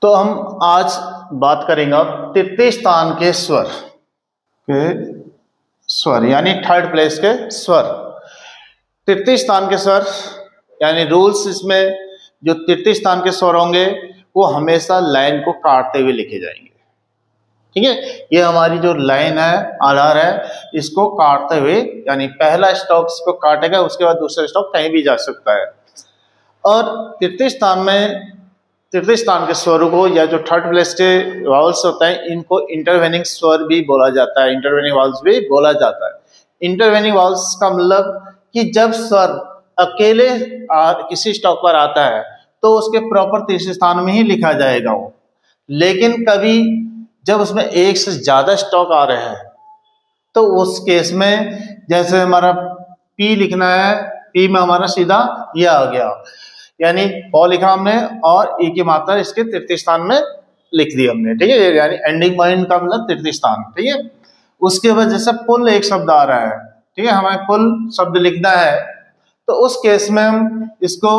तो हम आज बात करेंगे तृतीय स्थान के स्वर यानी थर्ड प्लेस के स्वर। तृतीय स्थान के स्वर यानी रूल्स, इसमें जो तृतीय स्थान के स्वर होंगे वो हमेशा लाइन को काटते हुए लिखे जाएंगे। ठीक है, ये हमारी जो लाइन है, आधार है, इसको काटते हुए, यानी पहला स्टॉप इसको काटेगा, उसके बाद दूसरा स्टॉप कहीं भी जा सकता है। और तृतीय स्थान के स्वरों को, या जो थर्ड प्लेस के वावल्स होता है, इनको इंटरवेनिंग स्वर भी बोला जाता है, इंटरवेनिंग वावल्स भी बोला जाता है। इंटरवेनिंग वावल्स का मतलब कि जब स्वर अकेले किसी स्टॉप पर आता है तो उसके प्रॉपर तीसरे स्थान में ही लिखा जाएगा वो। लेकिन कभी जब उसमें एक से ज्यादा स्टॉक आ रहे हैं तो उस केस में, जैसे हमारा पी लिखना है, पी में हमारा सीधा ये आ गया, यानी पौ लिखा हमने और ई की मात्रा इसके तृतीय स्थान में लिख दी हमने। ठीक है, यानी एंडिंग पॉइंट का मतलब तृतीय स्थान। ठीक है, उसके बाद जैसे पुल एक शब्द आ रहा है, ठीक है, हमें पुल शब्द लिखना है, तो उस केस में हम इसको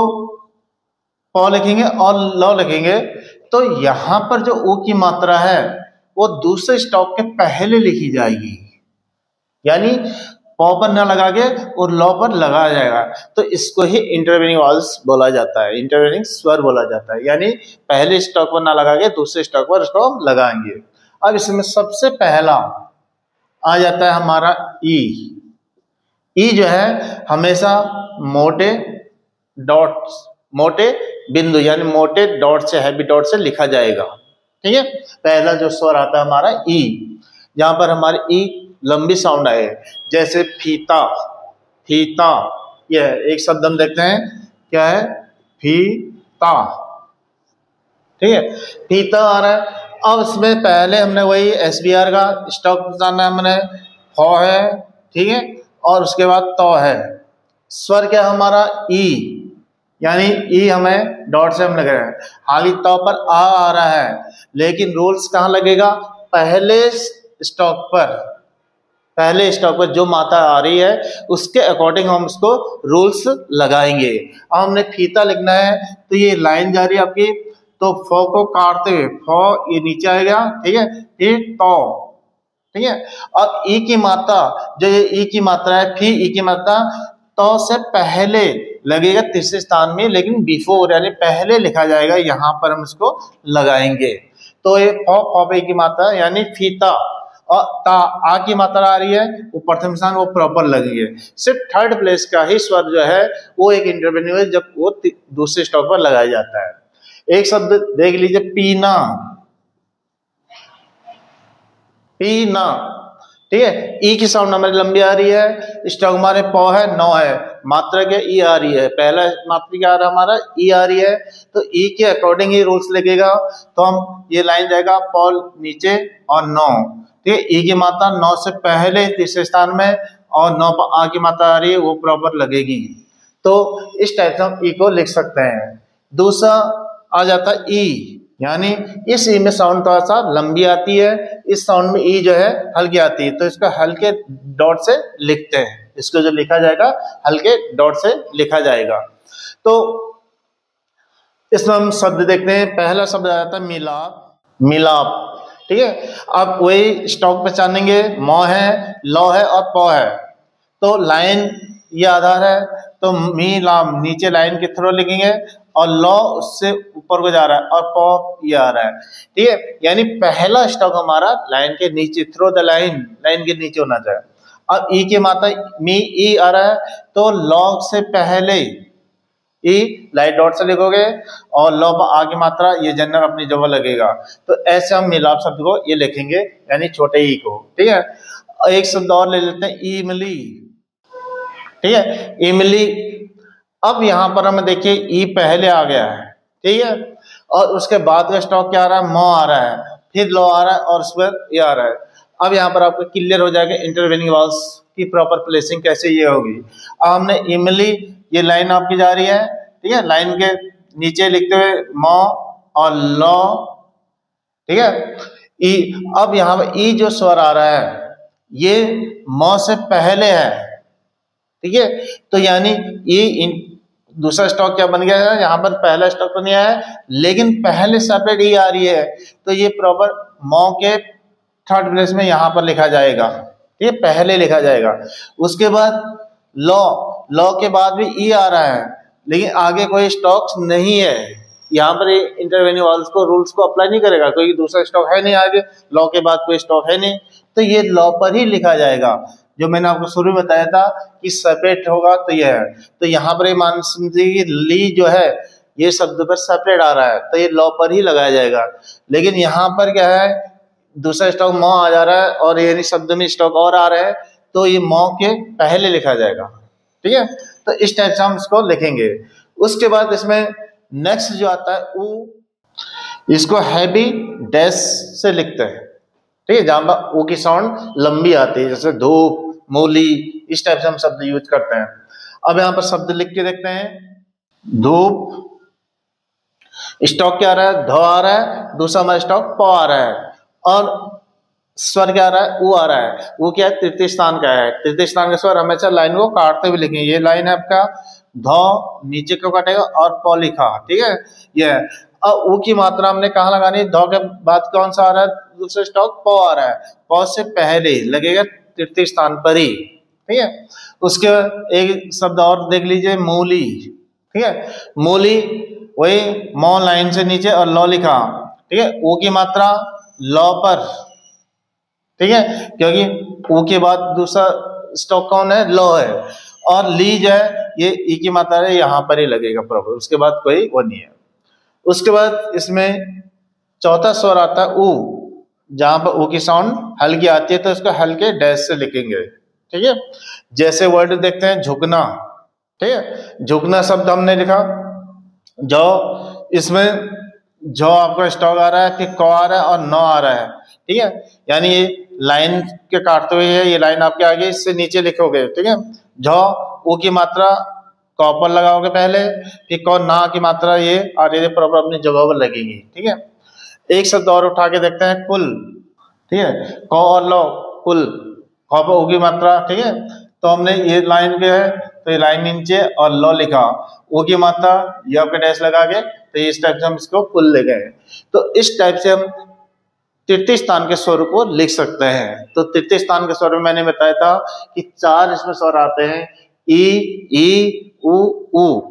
पौ लिखेंगे और लौ लिखेंगे। तो यहां पर जो ओ की मात्रा है वो दूसरे स्टॉप के पहले लिखी जाएगी, यानी पौ पर न लगा के और लौ पर लगाया जाएगा। तो इसको ही इंटरवेनिंग वावल्स बोला जाता है, इंटरवेनिंग स्वर बोला जाता है, यानी पहले स्टॉक पर न लगा के दूसरे स्टॉक पर इसको हम लगाएंगे। अब इसमें सबसे पहला आ जाता है हमारा ई। ई जो है हमेशा मोटे डॉट्स, मोटे बिंदु यानी मोटे डॉट से, हैवी डॉट से लिखा जाएगा। ठीक है, पहला जो स्वर आता है हमारा ई, जहां पर हमारी ई लंबी साउंड आए, जैसे फीता, फीता, यह एक शब्द हम देखते हैं, क्या है, फीता। ठीक है, फीता आ रहा है। अब इसमें पहले हमने वही SBR का स्टॉक बताना है, हमने फौ है, ठीक है, और उसके बाद तो है। स्वर क्या हमारा ई, यानी ई हमें डॉट से हम लग रहे हैं, हाली तो पर आ रहा है, लेकिन रूल्स कहाँ लगेगा, पहले स्टॉक पर, पहले स्टॉक पर जो मात्रा आ रही है उसके अकॉर्डिंग हम उसको रूल्स लगाएंगे। अब हमने फीता लिखना है, तो ये लाइन जा रही है आपकी, तो फौ को काटते हुए फौ ये नीचे आएगा, ठीक है, फिर तो, ठीक है। अब ई की मात्रा, जो ये ई की मात्रा है, फिर ई की मात्रा तो से पहले लगेगा तीसरे स्थान में, लेकिन बिफोर यानी पहले लिखा जाएगा, यहाँ पर हम इसको लगाएंगे। तो ये फौ पे की मात्रा यानी फीता, और ता आ की मात्रा आ रही है, वो प्रथम स्थान, वो प्रॉपर लगेंगे। सिर्फ थर्ड प्लेस का ही स्वर जो है वो एक इंटरवेनिंग है, जब वो दूसरे स्टॉक पर लगाया जाता है। एक शब्द देख लीजिए, पीना, पीना, ठीक है, ई की साउंड हमारी लंबी आ रही है, स्टॉक हमारे पौ है, नौ है, मात्रा क्या ई आ रही है, पहला मात्रा क्या आ रहा है हमारा ई आ रही है, तो ई के अकॉर्डिंग ही रूल्स लगेगा। तो हम ये लाइन जाएगा पौ नीचे और नौ, ठीक है, ई की मात्रा नौ से पहले तीसरे स्थान में, और नौ पर आ की मात्रा आ रही है, वो प्रॉपर लगेगी। तो इस टाइप से हम ई को लिख सकते हैं। दूसरा आ जाता है ई, यानी इस ई में साउंड थोड़ा सा लंबी आती है, इस साउंड में ई जो है हल्की आती है, तो इसका हल्के डॉट से लिखते हैं, इसको जो लिखा जाएगा हल्के डॉट से लिखा जाएगा। तो इसमें हम शब्द देखते हैं, पहला शब्द आ जाता है मिलाप, मिलाप, ठीक है। अब वही स्टॉक पहचानेंगे, मौ है, लौ है और पौ है। तो लाइन ये आधार है, तो मी लाम नीचे लाइन के थ्रू लिखेंगे, और लौ उससे ऊपर को जा रहा है, और पौ ये आ रहा है, ठीक है, यानी पहला स्टॉक हमारा लाइन के नीचे, थ्रू द लाइन, लाइन के नीचे होना चाहिए। अब ई की मात्रा मी ई आ रहा है, तो लौ से पहले ई लाइट डॉट से लिखोगे, और लौ पर आ की मात्रा ये जनरल अपनी जगह लगेगा। तो ऐसे हम मिलाप शब्द को ये लिखेंगे, यानी छोटे ई को, ठीक है। एक शब्द और ले लेते हैं, इमली, ठीक है, इमली। अब यहाँ पर हमें देखिए ई पहले आ गया है, ठीक है, और उसके बाद का स्टॉक क्या आ रहा है, मौ आ रहा है, फिर लौ आ रहा है, और उस पर ये आ रहा है। अब यहाँ पर आपको क्लियर हो जाएगा इंटरवेनिंग वावल्स की प्रॉपर प्लेसिंग कैसे ये होगी। अब हमने इमली, ये लाइन आपकी जा रही है, ठीक है, लाइन के नीचे लिखते हुए मौ और लौ, ठीक है, ई। अब यहाँ पर ई जो स्वर आ रहा है ये मौ से पहले है, ठीक है, तो यानी ये दूसरा स्टॉक क्या बन गया है, यहाँ पर पहला स्टॉक तो नहीं आया है, लेकिन पहले सेपरेट ई आ रही है, तो ये प्रॉपर मॉ के थर्ड प्लेस में यहाँ पर लिखा जाएगा, ये पहले लिखा जाएगा। उसके बाद लॉ, लॉ के बाद भी ई आ रहा है, लेकिन आगे कोई स्टॉक्स नहीं है, यहाँ पर इंटरवेन्यू वाल्स को रूल्स को अप्लाई नहीं करेगा, कोई दूसरा स्टॉक है नहीं, आगे लॉ के बाद कोई स्टॉक है नहीं, तो ये लॉ पर ही लिखा जाएगा। जो मैंने आपको शुरू में बताया था कि सेपरेट होगा तो यह है, तो यहाँ पर मान लीजिए ली जो है ये शब्द पर सेपरेट आ रहा है, तो ये लॉ पर ही लगाया जाएगा। लेकिन यहाँ पर क्या है, दूसरा स्टॉक मॉ आ जा रहा है और ये शब्द में स्टॉक और आ रहा है, तो ये मॉ के पहले लिखा जाएगा, ठीक है। तो इस टाइप से हम इसको लिखेंगे। उसके बाद इसमें नेक्स्ट जो आता है ऊ, इसको हैवी डैश से लिखते हैं, ठीक है, जहां पर ऊ की साउंड लंबी आती है, जैसे धूप, मूली, इस टाइप से हम शब्द यूज करते हैं। अब यहाँ पर शब्द लिख के देखते हैं। धूप, स्टॉक क्या आ रहा है, ध आ रहा है, दूसरा हमारा स्टॉक प आ रहा है, और स्वर क्या आ रहा है, ऊ आ रहा है। वो क्या है, तृतीय स्थान का है, तृतीय स्थान का स्वर हमेशा लाइन को काटते हुए लिखेंगे। ये लाइन है आपका, ध नीचे को काटेगा और प लिखा, ठीक है। ये अब ऊ की मात्रा हमने कहाँ लगानी है, ध के बाद कौन सा आ रहा है, दूसरा स्टॉक प आ रहा है, प से पहले लगेगा तृतीय स्थान पर ही, ठीक है। उसके एक शब्द और देख लीजिए, मूली, ठीक है। मूली वही मॉ लाइन से नीचे और लॉ लिखा, ठीक है, ऊ की मात्रा लॉ पर, ठीक है, क्योंकि ऊ के बाद दूसरा स्टॉक कौन है, लॉ है, और ली जो है ये ई की मात्रा है, यहाँ पर ही लगेगा प्रॉपर, उसके बाद कोई वो नहीं है। उसके बाद इसमें चौथा स्वर आता है ऊ, जहां पर ऊ की साउंड हल्की आती है तो इसको हल्के डैश से लिखेंगे, ठीक है। जैसे वर्ड देखते हैं झुकना, ठीक है, झुकना शब्द हमने लिखा, जो इसमें जो आपका स्टॉक आ रहा है, फिर क आ रहा है और न आ रहा है, ठीक है, यानी ये लाइन के काटते हुए है, ये लाइन आपके आगे, इससे नीचे लिखोगे, ठीक है। झ ऊ की मात्रा क पर लगाओगे पहले, फिर क ना की मात्रा ये आगे प्रॉपर अपनी जगह पर लगेगी, ठीक है। एक शब्द और उठा के देखते हैं, कुल, ठीक है, क और लो, कुल, क पर ऊ की मात्रा, ठीक है, तो हमने ये लाइन के है तो ये लाइन नीचे और लो लिखा, ऊ की मात्रा ये आपके डैश लगा के, तो इस टाइप से हम इसको कुल ले गए। तो इस टाइप से हम तृतीय स्थान के स्वर को लिख सकते हैं। तो तृतीय स्थान के स्वर में मैंने बताया था कि 4 इसमें स्वर आते हैं, ई उ ऊ,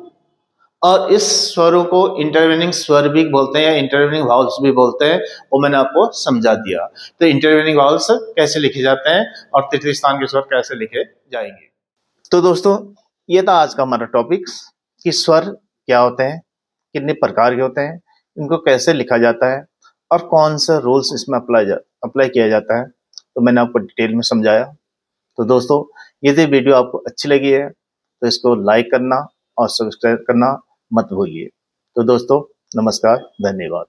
और इस स्वरों को इंटरवेनिंग स्वर भी बोलते हैं या इंटरवेनिंग वाउल्स भी बोलते हैं, वो मैंने आपको समझा दिया। तो इंटरवेनिंग वाउल्स कैसे लिखे जाते हैं और तृतीय स्थान के स्वर कैसे लिखे जाएंगे। तो दोस्तों ये था आज का हमारा टॉपिक्स कि स्वर क्या होते हैं, कितने प्रकार के होते हैं, इनको कैसे लिखा जाता है और कौन सा रूल्स इसमें अप्लाई किया जाता है, तो मैंने आपको डिटेल में समझाया। तो दोस्तों यदि वीडियो आपको अच्छी लगी है तो इसको लाइक करना और सब्सक्राइब करना मत भूलिए। तो दोस्तों नमस्कार, धन्यवाद।